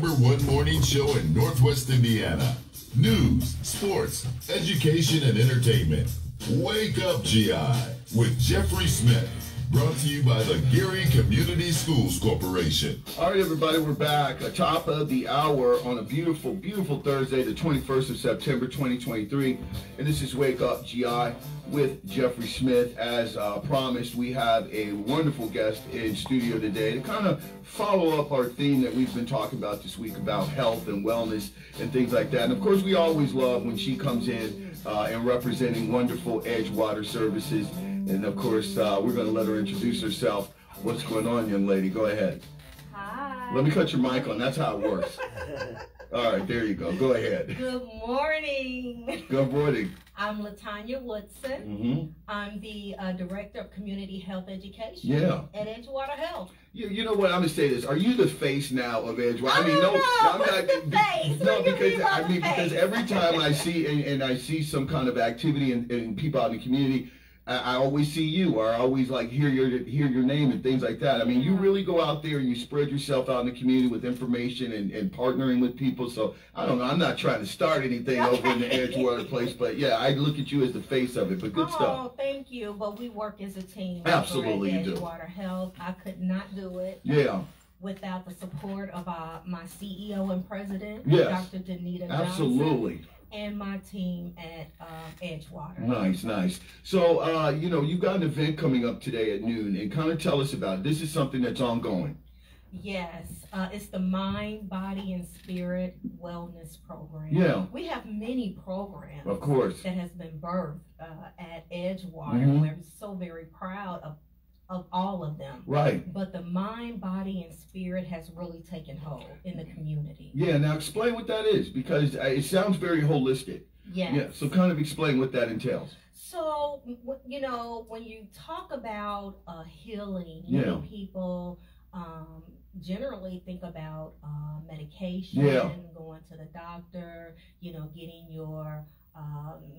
#1 morning show in Northwest Indiana. News, sports, education, and entertainment. Wake up, GI, with Jeffrey Smith. Brought to you by the Geary Community Schools Corporation. All right, everybody, we're back. Top of the hour on a beautiful, beautiful Thursday, the 21st of September, 2023. And this is Wake Up, GI, with Jeffrey Smith. As promised, we have a wonderful guest in studio today to kind of follow up our theme that we've been talking about this week about health and wellness and things like that. And of course, we always love when she comes in and representing wonderful Edgewater services. And of course, we're going to let her introduce herself. What's going on, young lady? Go ahead. Hi. Let me cut your mic on. That's how it works. All right, there you go. Go ahead. Good morning. Good morning. I'm LaTanya Woodson. Mm-hmm. I'm the Director of Community Health Education at Edgewater Health. You know what? I'm gonna say this. Are you the face now of Edgewater? I mean, no, I'm not the face. No, because every time I see and I see some kind of activity and people out in the community, I always see you, or I always like hear your name and things like that. I mean, you really go out there and you spread yourself out in the community with information and partnering with people. So I don't know. I'm not trying to start anything over in the Edgewater place, but yeah, I look at you as the face of it. But good stuff. Oh, thank you. But we work as a team. Absolutely, you do. Edgewater Health. I could not do it. Yeah. Without the support of my CEO and president, yes. Dr. Danita Absolutely. Johnson. And my team at Edgewater. Nice, nice. So, you know, you've got an event coming up today at noon, and kind of tell us about it. This is something that's ongoing. Yes, it's the Mind, Body, and Spirit Wellness Program. Yeah. We have many programs. Of course. That has been birthed at Edgewater. Mm-hmm. We're so very proud of all of them. Right. But the mind, body, and spirit has really taken hold in the community. Yeah, now explain what that is, because it sounds very holistic. Yes. Yeah, so kind of explain what that entails. So, you know, when you talk about healing, many people generally think about medication, going to the doctor, you know, getting your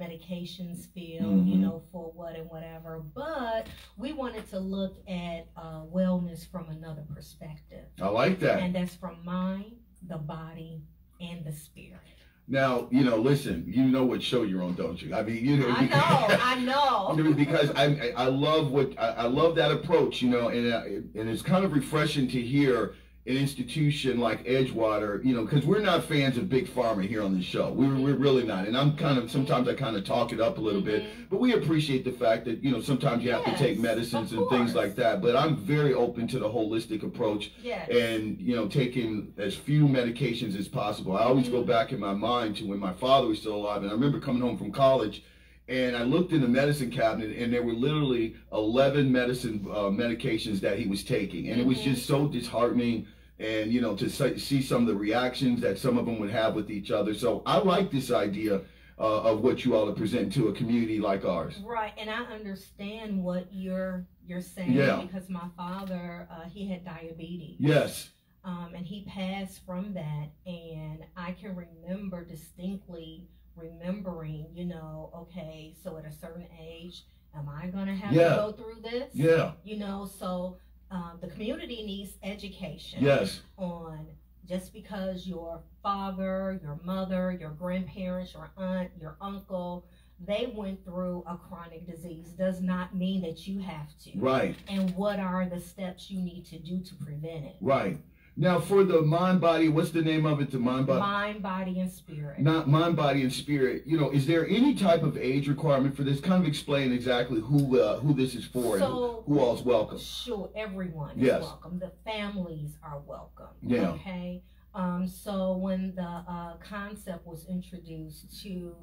medications filled, you know, for what and whatever. But we wanted to look at wellness from another perspective. I like that. And that's from mind, the body, and the spirit. Now, you know, listen, you know what show you're on, don't you? I mean, you know. I know. Because I love that approach, you know, and it's kind of refreshing to hear an institution like Edgewater, you know, because we're not fans of big pharma here on the show. We're really not. And sometimes I kind of talk it up a little bit, but we appreciate the fact that, you know, sometimes you have to take medicines and things like that. But I'm very open to the holistic approach and, you know, taking as few medications as possible. I always go back in my mind to when my father was still alive. And I remember coming home from college, and I looked in the medicine cabinet, and there were literally 11 medications that he was taking. And it was just so disheartening. And, you know, to see some of the reactions that some of them would have with each other. So I like this idea of what you all are presenting to a community like ours. Right, and I understand what you're saying because my father, he had diabetes. Yes. And he passed from that, and I can remember distinctly remembering, you know, okay, so at a certain age, am I going to have to go through this? Yeah. You know, so the community needs education on just because your father, your mother, your grandparents, your aunt, your uncle, they went through a chronic disease does not mean that you have to. Right. And what are the steps you need to do to prevent it? Right. Now, for the mind, body, what's the name of it? The mind, body? Mind, body, and spirit. Not mind, body, and spirit. You know, is there any type of age requirement for this? Kind of explain exactly who this is for and who all is welcome. Sure, everyone is welcome. The families are welcome. Yeah. Okay. So when the concept was introduced to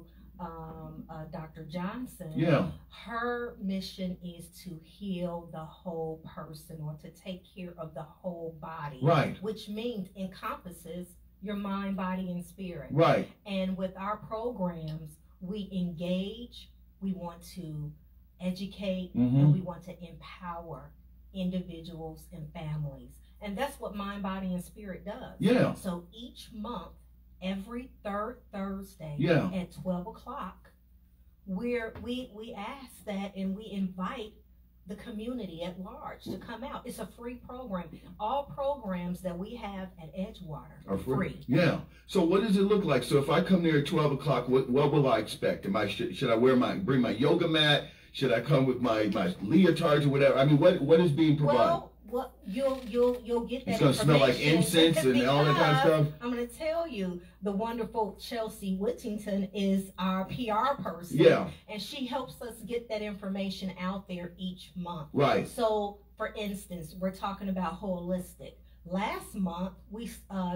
Dr. Johnson, her mission is to heal the whole person, or to take care of the whole body, which means encompasses your mind, body, and spirit. Right. And with our programs, we engage, we want to educate, and we want to empower individuals and families. And that's what Mind, Body, and Spirit does. Yeah. So each month, every third Thursday at 12 o'clock, we ask that, and we invite the community at large to come out. It's a free program. All programs that we have at Edgewater are free. Yeah. So what does it look like? So if I come there at 12 o'clock, what will I expect? Should I bring my yoga mat? Should I come with my leotards or whatever? I mean, what is being provided? Well, you'll get that. It's gonna smell like incense and all that kind of stuff. I'm gonna tell you, the wonderful Chelsea Whittington is our PR person. Yeah. And she helps us get that information out there each month. Right. So, for instance, we're talking about holistic. Last month,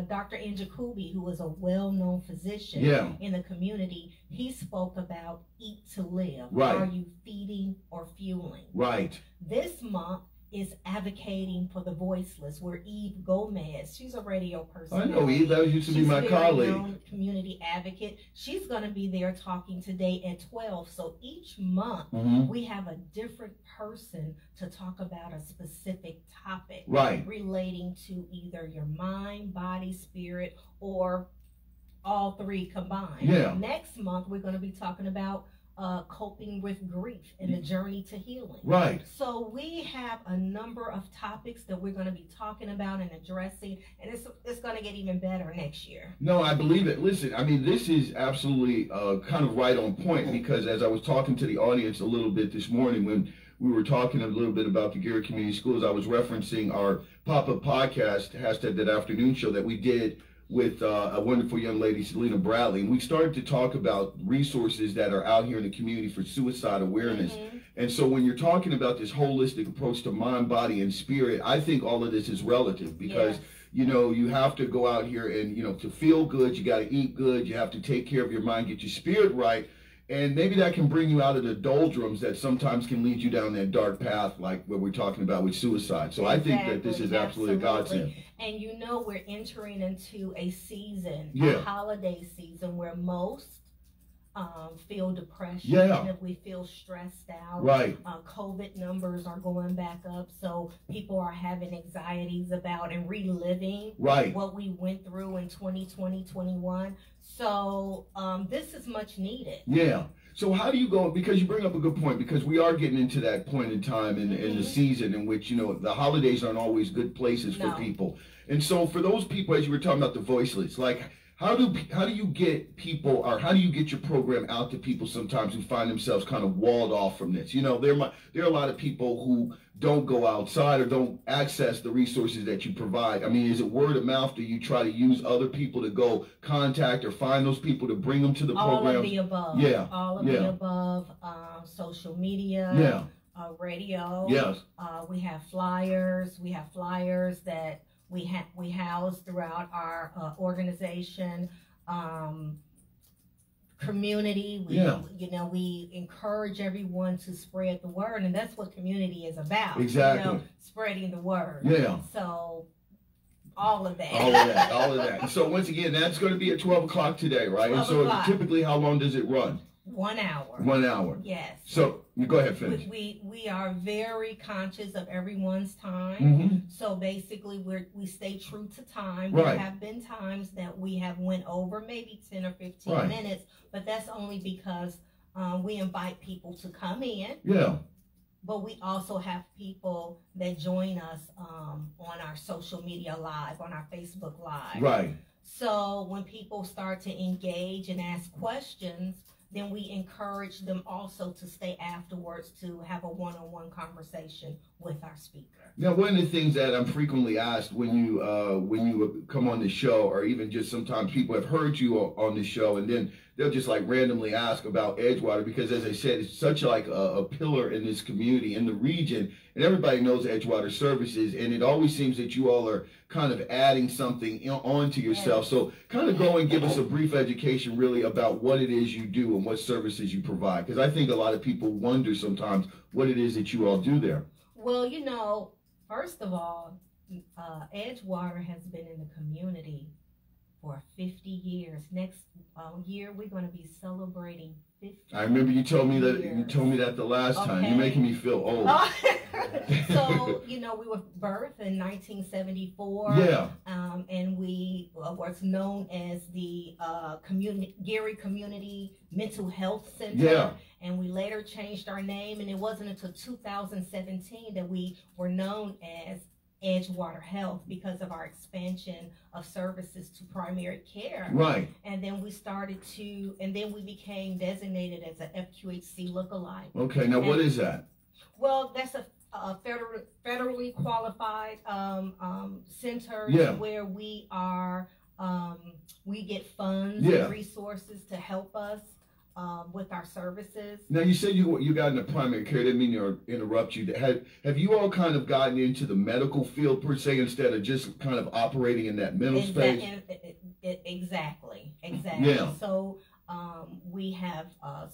Dr. Njakubi, who is a well-known physician in the community, he spoke about eat to live. Right. Are you feeding or fueling? Right. This month is advocating for the voiceless. Where Eve Gomez, she's a radio person. I know Eve. That used to be my colleague. Known community advocate. She's going to be there talking today at 12. So each month we have a different person to talk about a specific topic, relating to either your mind, body, spirit, or all three combined. Yeah. Next month we're going to be talking about coping with grief and the journey to healing. Right. So we have a number of topics that we're going to be talking about and addressing, and it's going to get even better next year. No, I believe it. Listen, I mean, this is absolutely kind of right on point, because as I was talking to the audience a little bit this morning when we were talking a little bit about the Gary Community Schools, I was referencing our pop-up podcast, #thatafternoon show that we did with a wonderful young lady, Selena Bradley. And we started to talk about resources that are out here in the community for suicide awareness. And so when you're talking about this holistic approach to mind, body, and spirit, I think all of this is relative, because you know, you have to go out here and, you know, to feel good, you got to eat good, you have to take care of your mind, get your spirit right. And maybe that can bring you out of the doldrums that sometimes can lead you down that dark path, like what we're talking about with suicide. So I think that this is absolutely a godsend. And you know, we're entering into a season, a holiday season, where most feel depression, and if we feel stressed out. Right. COVID numbers are going back up, so people are having anxieties about and reliving what we went through in 2020, 21. So this is much needed. Yeah. So how do you go, because you bring up a good point, because we are getting into that point in time in the season in which, you know, the holidays aren't always good places for people. And so for those people, as you were talking about the voiceless, like, how do you get people, or how do you get your program out to people sometimes who find themselves kind of walled off from this? You know, there are a lot of people who don't go outside or don't access the resources that you provide. I mean, is it word of mouth? Do you try to use other people to go contact or find those people to bring them to the program? All of the above. Yeah. All of the above. Social media. Yeah. Radio. Yes. We have flyers. We have flyers that we house throughout our organization, community. You know, we encourage everyone to spread the word, and that's what community is about. Exactly. You know, spreading the word. Yeah. So all of that. All of that. So once again, that's going to be at 12 o'clock today, right? And so typically, how long does it run? 1 hour. 1 hour. Yes. So you go ahead, finish. We are very conscious of everyone's time. So basically, we stay true to time. There have been times that we have went over maybe 10 or 15 minutes, but that's only because we invite people to come in. Yeah. But we also have people that join us on our social media live, on our Facebook live. Right. So when people start to engage and ask questions, then we encourage them also to stay afterwards to have a one-on-one conversation with our speaker. Now, one of the things that I'm frequently asked when you come on the show, or even just sometimes people have heard you on the show, and then they'll just like randomly ask about Edgewater, because as I said, it's such like a pillar in this community, in the region, and everybody knows Edgewater services, and it always seems that you all are kind of adding something onto yourself. So kind of go and give us a brief education really about what it is you do and what services you provide, because I think a lot of people wonder sometimes what it is that you all do there. Well, you know, first of all, Edgewater has been in the community for 50 years. Next year, we're going to be celebrating 50 I remember you told me that. years. You told me that the last time. You're making me feel old. So, you know, we were birthed in 1974. Yeah. And we was known as the Gary Community Mental Health Center. Yeah. And we later changed our name, and it wasn't until 2017 that we were known as Edgewater Health because of our expansion of services to primary care. Right. And then we we became designated as an FQHC lookalike. Okay, now what is that? Well, that's a federally qualified center where we are, we get funds and resources to help us with our services. Now you said you got into primary care. I didn't mean to interrupt you. Have you all kind of gotten into the medical field per se instead of just kind of operating in that middle space? Exactly. Yeah. So we have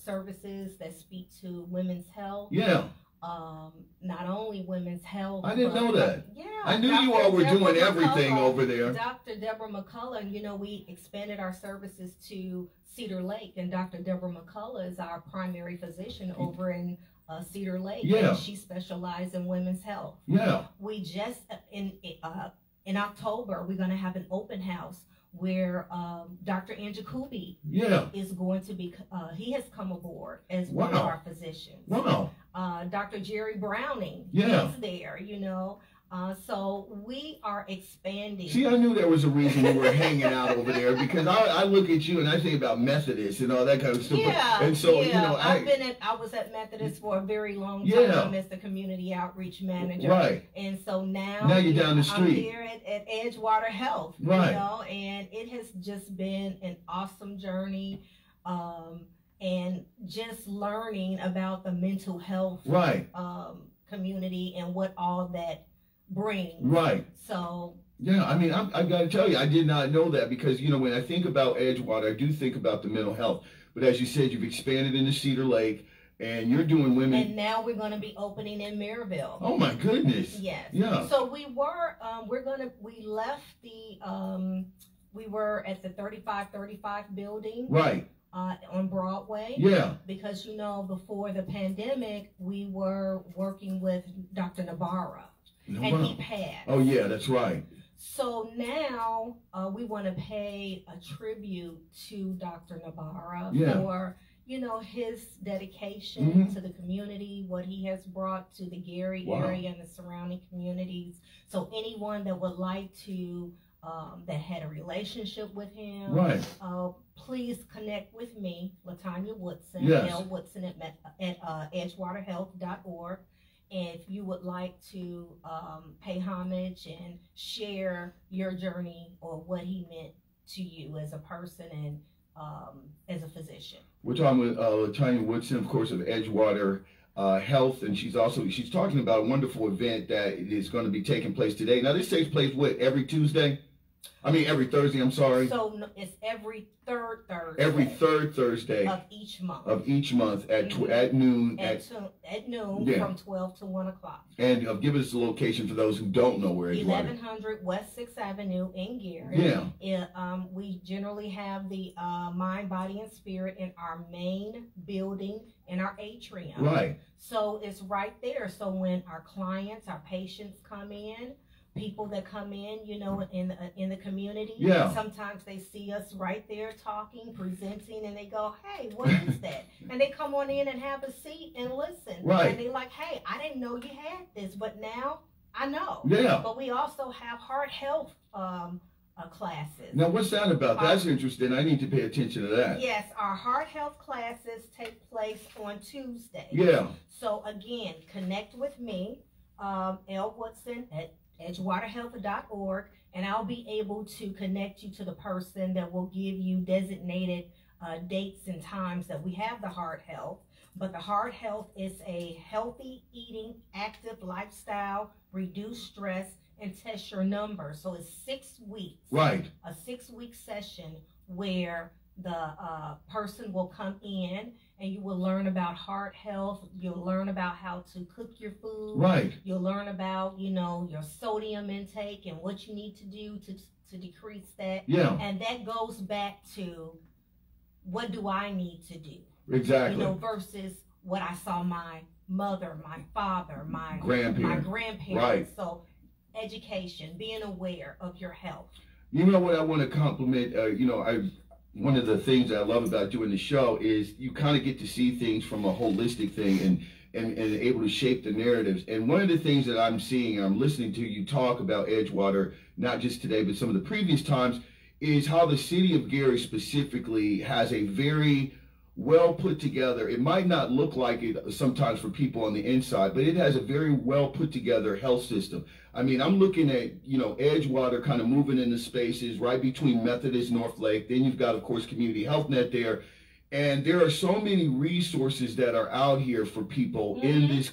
services that speak to women's health. Yeah. Not only women's health. I didn't know that. Yeah. I knew you all were doing everything over there. Dr. Deborah McCullough, you know, we expanded our services to Cedar Lake, and Dr. Deborah McCullough is our primary physician over in Cedar Lake. Yeah. And she specializes in women's health. Yeah. We just, in October, we're going to have an open house where Dr. Andrew Kubi is going to be, he has come aboard as one of our physicians. Wow. Dr. Jerry Browning is there, you know. So we are expanding. See, I knew there was a reason you were hanging out over there because I look at you and I think about Methodists and all that kind of stuff. Yeah, and so you know, I was at Methodist for a very long time as the community outreach manager. Right. And so now you're down the street. I'm here at Edgewater Health. Right. You know, and it has just been an awesome journey. And just learning about the mental health community and what all that brings. Right. So. Yeah, I mean, I got to tell you, I did not know that because, you know, when I think about Edgewater, I do think about the mental health. But as you said, you've expanded into Cedar Lake and you're doing women. And now we're going to be opening in Maryville. Oh, my goodness. Yes. Yeah. So we were, we left the, we were at the 3535 building. Right. On Broadway. Yeah. Because, you know, before the pandemic, we were working with Dr. Navarra. And he passed. Oh, yeah, that's right. So now we want to pay a tribute to Dr. Navarra for, you know, his dedication to the community, what he has brought to the Gary area and the surrounding communities. So anyone that would like to, that had a relationship with him, please connect with me, LaTanya Woodson, L. Woodson at edgewaterhealth.org. And if you would like to pay homage and share your journey or what he meant to you as a person and as a physician. We're talking with LaTanya Woodson, of course, of Edgewater Health, and she's talking about a wonderful event that is going to be taking place today. Now, this takes place, every Tuesday? I mean, every Thursday, I'm sorry. So it's every third Thursday. Every third Thursday. Of each month. Of each month at noon. At noon from 12 to 1 o'clock. And give us the location for those who don't know where Edgewater. 1100 West 6th Avenue in Gary. Yeah. We generally have the Mind, Body, and Spirit in our main building in our atrium. Right. So it's right there. So when our clients, our patients come in, people that come in, you know, in the community. Yeah. Sometimes they see us right there talking, presenting, and they go, "Hey, what is that?" And they come on in and have a seat and listen. Right. And they're like, "Hey, I didn't know you had this, but now I know." Yeah. But we also have heart health classes. Now, what's that about? That's interesting. I need to pay attention to that. Yes, our heart health classes take place on Tuesday. Yeah. So again, connect with me, L. Woodson at edgewaterhealth.org, and I'll be able to connect you to the person that will give you designated dates and times that we have the heart health. But the heart health is a healthy eating, active lifestyle, reduce stress, and test your numbers. So it's 6 weeks. Right. A 6-week session where the person will come in and you will learn about heart health. You'll learn about how to cook your food. Right. You'll learn about, you know, your sodium intake and what you need to do to decrease that. Yeah. And that goes back to what do I need to do? Exactly. You know, versus what I saw my mother, my father, my grandparents. Right. So education, being aware of your health. You know what I want to compliment, one of the things that I love about doing the show is you kind of get to see things from a holistic thing and able to shape the narratives. And one of the things that I'm seeing, and I'm listening to you talk about Edgewater, not just today, but some of the previous times, is how the city of Gary specifically has a very well put together, it might not look like it sometimes for people on the inside, but it has a very well put together health system. I mean, I'm looking at, Edgewater kind of moving into spaces right between Methodist, North Lake. Then you've got, of course, Community Health Net there. And there are so many resources that are out here for people in this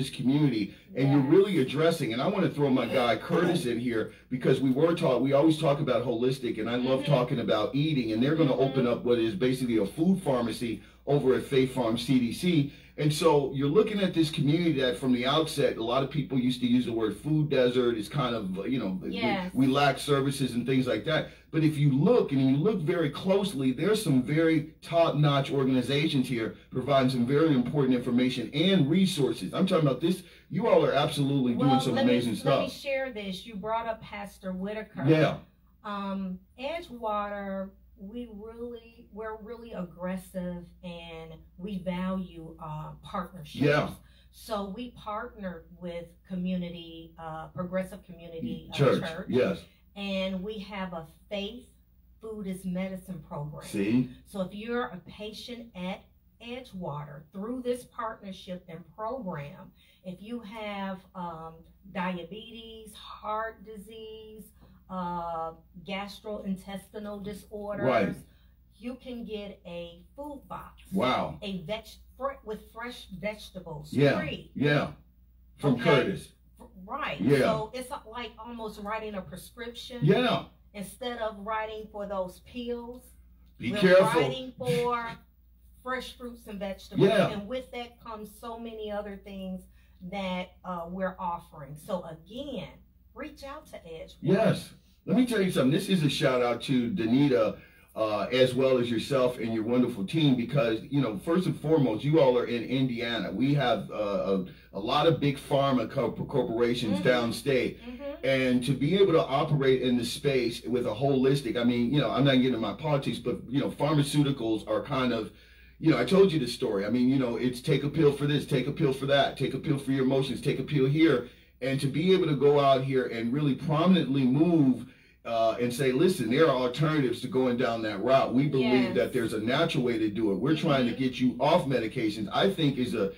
community, and you're really addressing. And I want to throw my guy Curtis in here because we always talk about holistic, and I love talking about eating. And they're going to open up what is basically a food pharmacy over at Faith Farm CDC. And so you're looking at this community that from the outset, a lot of people used to use the word food desert. It's kind of, we lack services and things like that. But if you look, and you look very closely, there's some very top-notch organizations here providing some very important information and resources. I'm talking about this. You all are absolutely doing some amazing stuff. Let me share this. You brought up Pastor Whitaker. Yeah. Edgewater, we're really aggressive, and we value partnerships. Yeah. So we partnered with Progressive Community Church. Yes. And we have a faith food is medicine program. See? So if you're a patient at Edgewater, through this partnership and program, if you have diabetes, heart disease, gastrointestinal disorders, you can get a food box. Wow. With fresh vegetables. Free. Yeah. From Curtis. Right. Yeah. So it's like almost writing a prescription. Yeah. Instead of writing for those pills, we're careful. Writing for fresh fruits and vegetables. Yeah. And with that comes so many other things that we're offering. So again, reach out to Edgewater. Yes. Let me tell you something. This is a shout out to Danita, as well as yourself and your wonderful team, because, first and foremost, you all are in Indiana. We have a lot of big pharma corporations downstate. And to be able to operate in the space with a holistic, I mean, I'm not getting into my politics, but, pharmaceuticals are kind of, I told you this story. I mean, it's take a pill for this, take a pill for that, take a pill for your emotions, take a pill here. And to be able to go out here and really prominently move and say, listen, there are alternatives to going down that route. We believe that there's a natural way to do it. We're trying to get you off medications, I think is a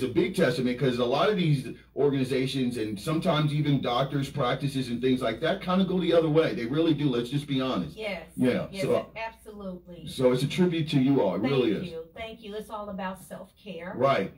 big testament, because a lot of these organizations and sometimes even doctors' practices and things like that kind of go the other way. They really do. Let's just be honest. Yes. Yeah. Yes, so, absolutely. So it's a tribute to you all. It really is. Thank you. It's all about self-care. Right.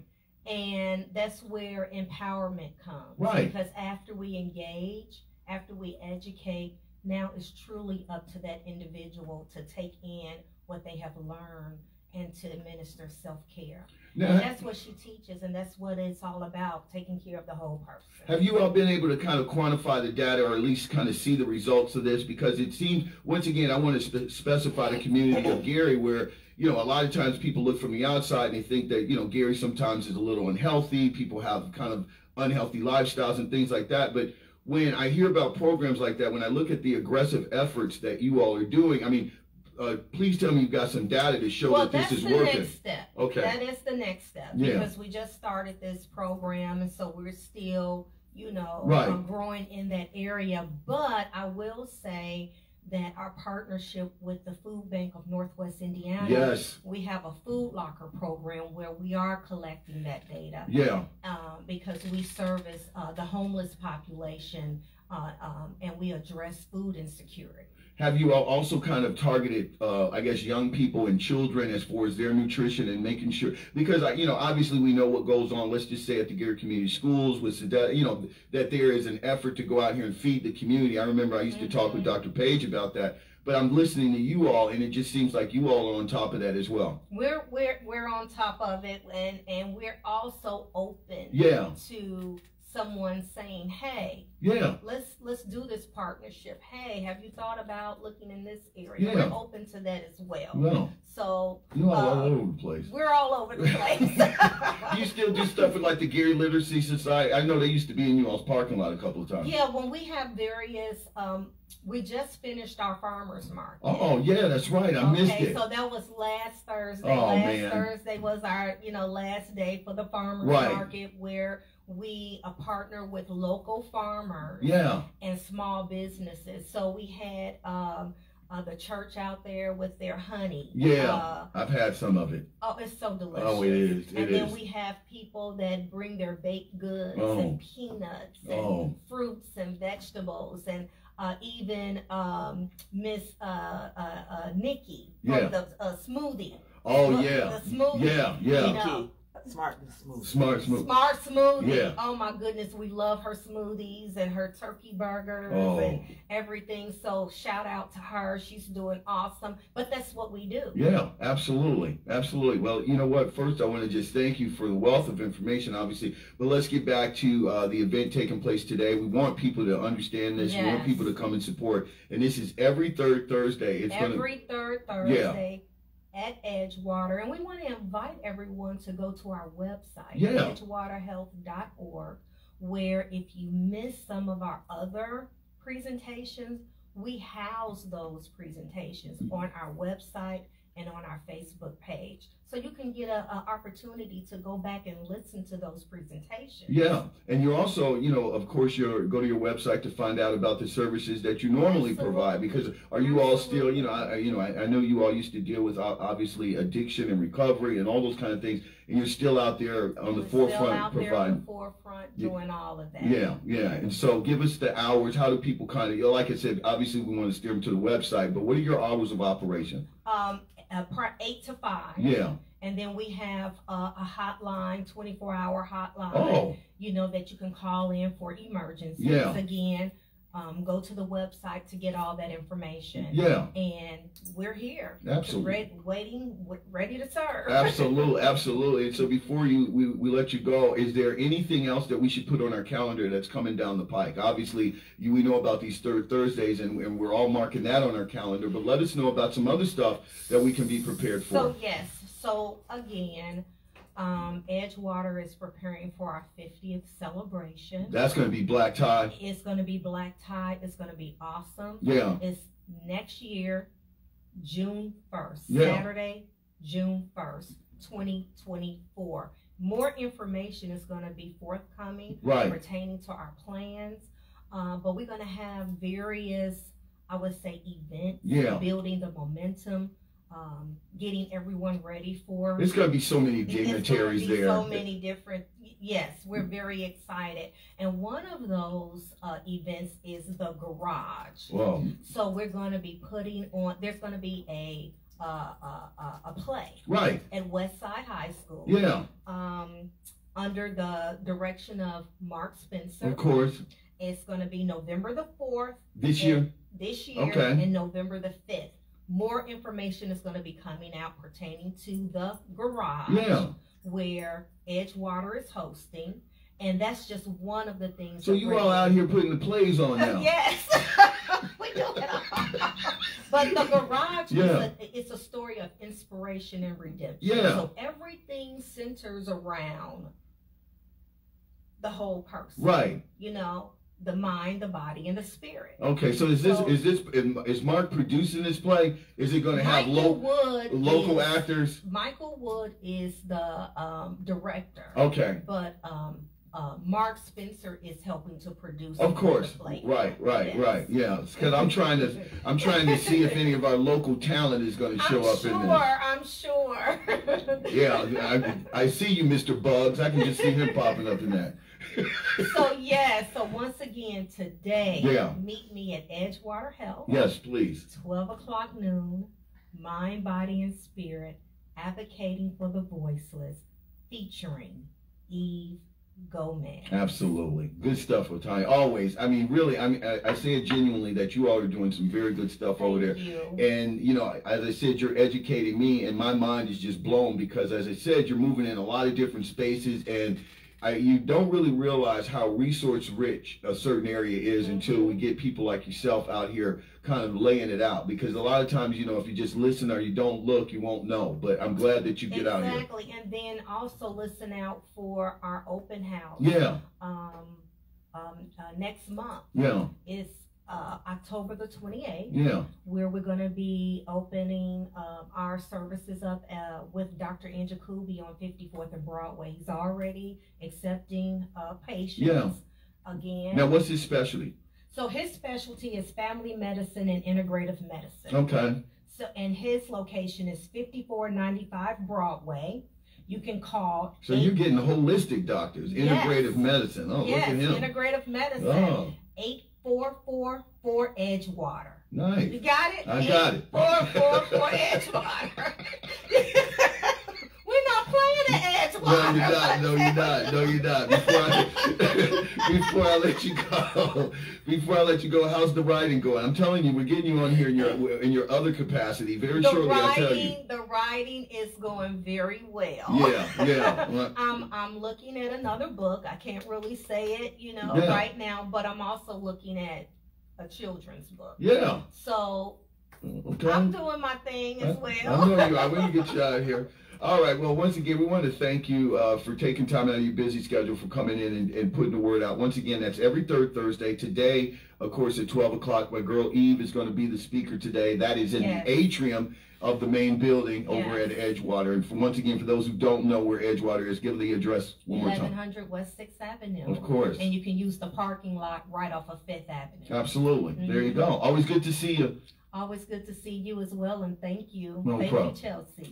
And that's where empowerment comes. Right. Because after we engage, after we educate, now it's truly up to that individual to take in what they have learned and to administer self-care. And that's what she teaches, and that's what it's all about, taking care of the whole person. Have you all been able to kind of quantify the data, or at least kind of see the results of this? Because it seems, once again, I want to specify the community of Gary, where, a lot of times people look from the outside and they think that, Gary sometimes is a little unhealthy. People have kind of unhealthy lifestyles and things like that. But when I hear about programs like that, when I look at the aggressive efforts that you all are doing, I mean, please tell me you've got some data to show that this is working. Well, that's the next step. Okay. That is the next step. Because we just started this program, and so we're still, growing in that area. But I will say that our partnership with the Food Bank of Northwest Indiana, we have a food locker program where we are collecting that data. Yeah. Because we service the homeless population, and we address food insecurity. Have you all also kind of targeted, young people and children as far as their nutrition and making sure, because, obviously we know what goes on, let's just say at the Gary Community Schools, with that there is an effort to go out here and feed the community. I remember I used to talk with Dr. Page about that, but I'm listening to you all, and it just seems like you all are on top of that as well. We're on top of it, and we're also open to someone saying, hey, let's do this partnership. Hey, have you thought about looking in this area? We're open to that as well. So you're all over the place. We're all over the place. You still do stuff with like the Gary Literacy Society? I know they used to be in you all's parking lot a couple of times. Yeah, when we have various, we just finished our farmers market. Oh yeah, that's right. I missed it. So that was last Thursday. Thursday was our last day for the farmers market, where we partner with local farmers and small businesses. So we had the church out there with their honey. I've had some of it. Oh, it's so delicious. Oh, it is. And then we have people that bring their baked goods and peanuts and fruits and vegetables, and even Miss Nikki for the smoothie. The smoothie. Smart smoothie. Smart smoothie. Yeah. Oh my goodness, we love her smoothies and her turkey burgers and everything. So shout out to her. She's doing awesome. But that's what we do. Yeah, absolutely. Absolutely. Well, you know what? First, I want to just thank you for the wealth of information, obviously. But let's get back to the event taking place today. We want people to understand this. We want people to come and support. And this is every third Thursday. It's every third Thursday. At Edgewater, and we want to invite everyone to go to our website, edgewaterhealth.org, where if you miss some of our other presentations, we house those presentations on our website and on our Facebook page. So you can get an opportunity to go back and listen to those presentations. Yeah, and you're also, of course, go to your website to find out about the services that you normally provide. Because are you all still, I know you all used to deal with obviously addiction and recovery and all those kind of things, and you're still out there on the forefront providing. Doing all of that. Yeah. And so give us the hours. How do people kind of, like I said, obviously we want to steer them to the website, but what are your hours of operation? 8 to 5. Yeah. And then we have a hotline, 24-hour hotline, that you can call in for emergencies. Yeah. Again, go to the website to get all that information. Yeah. And we're here. Absolutely. Ready to serve. Absolutely. And so before we let you go, is there anything else that we should put on our calendar that's coming down the pike? Obviously, we know about these third Thursdays, and we're all marking that on our calendar, but let us know about some other stuff that we can be prepared for. So, yes. So, again, Edgewater is preparing for our 50th celebration. That's going to be black tie. It's going to be black tie. It's going to be awesome. Yeah. It's next year, June 1st. Yeah. Saturday, June 1st, 2024. More information is going to be forthcoming pertaining to our plans. But we're going to have various, I would say, events, building the momentum. Getting everyone ready for. There's going to be so many dignitaries there. So many different. Yes, we're very excited, and one of those events is the garage. Wow. So we're going to be putting on. There's going to be a play at Westside High School. Yeah. Under the direction of Mark Spencer. Of course. It's going to be November the 4th. This year. Okay. And November the 5th. More information is going to be coming out pertaining to the garage where Edgewater is hosting. And that's just one of the things. So you all out here putting the plays on now. Yes. We do it. But the garage it's a story of inspiration and redemption. Yeah. So everything centers around the whole person. Right. The mind, the body, and the spirit. Okay, so is Mark producing this play? Is it going to have local actors? Michael Wood is the director. Okay. But Mark Spencer is helping to produce. Of course. The play. Right. Yeah, because I'm trying to see if any of our local talent is going to show up in this. I'm sure. Yeah, I see you, Mr. Bugs. I can just see him popping up in that. So once again today, meet me at Edgewater Health. Yes, please. 12 o'clock noon, Mind, Body, and Spirit, Advocating for the Voiceless, featuring Eve Gomez. Absolutely. Good stuff, Otanya. Always. I mean, really, I say it genuinely that you all are doing some very good stuff over there. Thank you. And, as I said, you're educating me, and my mind is just blown because, as I said, you're moving in a lot of different spaces, and you don't really realize how resource rich a certain area is until we get people like yourself out here kind of laying it out. Because a lot of times, you know, if you just listen or you don't look, you won't know. But I'm glad that you get out here. Exactly, and then also listen out for our open house. Yeah. Next month. Yeah. It's October the 28th. Yeah. Where we're going to be opening our services up with Dr. Njakubi on 54th and Broadway. He's already accepting patients. Yeah. Again. Now, what's his specialty? So his specialty is family medicine and integrative medicine. Okay. So, and his location is 5495 Broadway. You can call. So you're getting holistic doctors, integrative medicine. Oh, yes, look at him. Integrative medicine. Oh. 8444 Edgewater. Nice. You got it? I got it. 8444 Edgewater. We're not playing at Edgewater. No, you're not. No, you're not. Before I let you go, how's the writing going? I'm telling you, we're getting you on here in your other capacity. Very shortly, I'll tell you. The writing is going very well. Yeah. Well, I'm looking at another book. I can't really say it, right now, but I'm also looking at a children's book. Yeah. So okay. I'm doing my thing as well. I know you. I want to get you out of here. All right. Well, once again, we want to thank you for taking time out of your busy schedule for coming in and putting the word out. Once again, that's every third Thursday. Today, of course, at 12 o'clock, my girl Eve is going to be the speaker today. That is in the atrium of the main building over at Edgewater. And once again, for those who don't know where Edgewater is, give the address one more time. 1100 West 6th Avenue. Of course. And you can use the parking lot right off of 5th Avenue. Absolutely. There you go. Always good to see you. Always good to see you as well, and thank you. No thank problem. you, Chelsea.